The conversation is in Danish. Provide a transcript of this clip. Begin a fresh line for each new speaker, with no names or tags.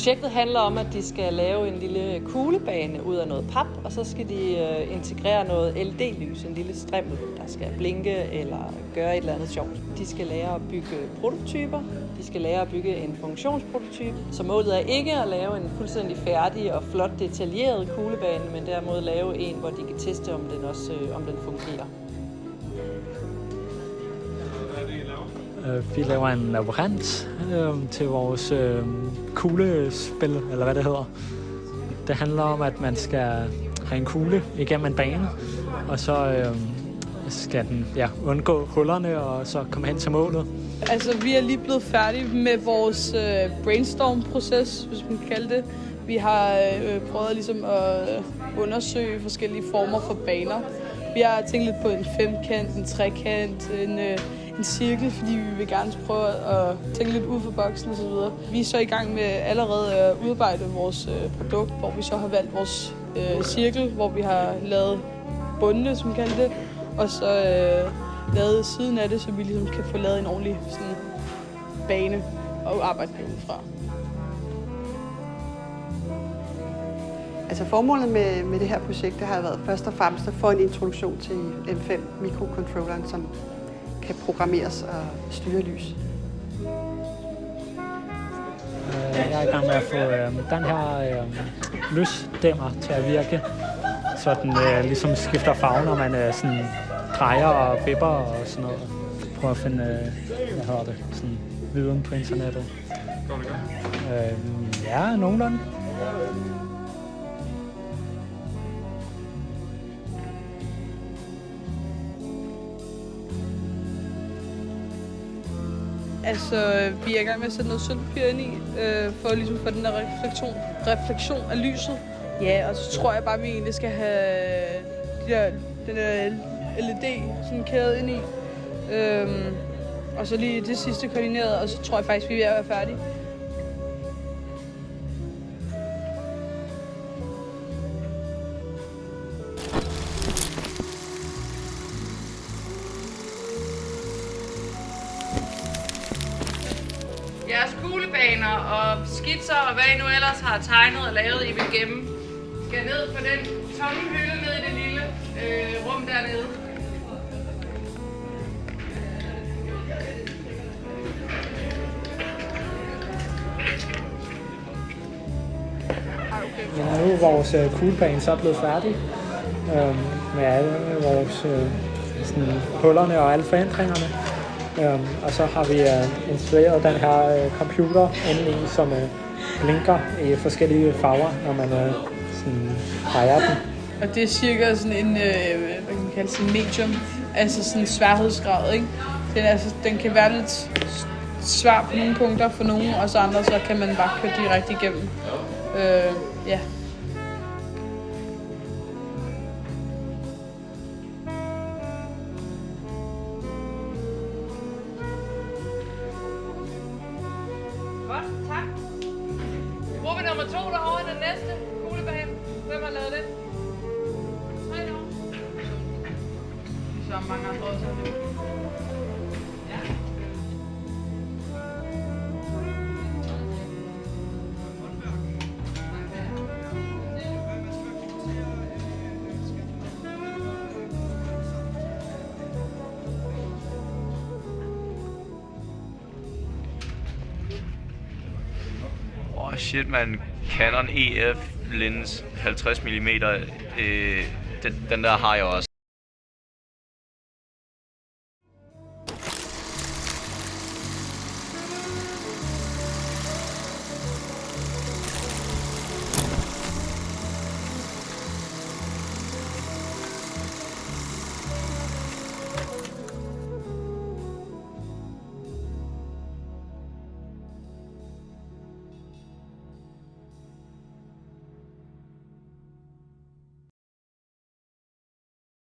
Projektet handler om, at de skal lave en lille kuglebane ud af noget pap, og så skal de integrere noget LED-lys, en lille strimmel, der skal blinke eller gøre et eller andet sjovt. De skal lære at bygge prototyper, de skal lære at bygge en funktionsprototype, så målet er ikke at lave en fuldstændig færdig og flot detaljeret kuglebane, men derimod lave en, hvor de kan teste, om den fungerer.
Vi laver en labyrint til vores kuglespil, eller hvad det hedder. Det handler om, at man skal have en kugle igennem en bane, og så skal den undgå hullerne og så komme hen til målet.
Altså, vi er lige blevet færdige med vores brainstorm-proces, hvis man kan kalde det. Vi har prøvet ligesom at undersøge forskellige former for baner. Vi har tænkt lidt på en femkant, en trekant, en cirkel, fordi vi vil gerne prøve at tænke lidt ud for boksen osv. Vi er så i gang med allerede at udarbejde vores produkt, hvor vi så har valgt vores cirkel, hvor vi har lavet bundene, som vi kalder det, og så lavet siden af det, så vi ligesom kan få lavet en ordentlig sådan, bane og arbejde derudfra.
Altså formålet med det her projekt det har været først og fremmest at få en introduktion til M5 mikrocontrolleren, som kan programmeres og styre lys.
Jeg er i gang med at få den her lysdæmmer til at virke, så den ligesom skifter farve, når man sådan drejer og vipper og sådan noget. Prøv at finde, sådan viden på internettet. Ja, nogenlunde.
Altså, vi er i gang med at sætte noget sølvpapir ind i, for ligesom at få den der refleksion af lyset. Ja, og så tror jeg bare, at vi egentlig skal have den der LED sådan kædet ind i. Og så lige det sidste koordineret, og så tror jeg faktisk, vi er ved at være færdige.
Jeres kuglebaner og skitser og hvad I nu ellers har tegnet og lavet, I vil gemme, skal ned på den tomme hylde ned i det lille rum dernede.
Ja, nu er vores kuglebane så blevet færdig med alle vores hullerne og alle forændringerne. Og så har vi installeret den her computer inde i, som blinker i forskellige farver, når man drejer den.
Og det er cirka sådan en, hvad kan man kalde det, medium, altså sådan en sværhedsgrad, ikke? Den kan være lidt svær på nogle punkter for nogen, og så andre, så kan man bare køre direkte igennem. Ja.
Godt, tak. Gruppe nummer 2 derovre, den næste kuglebane. Hvem har lavet den? 3 år. Så mange andre også. Ja.
Shit, man. Canon EF lens 50 mm. Den der har jeg også.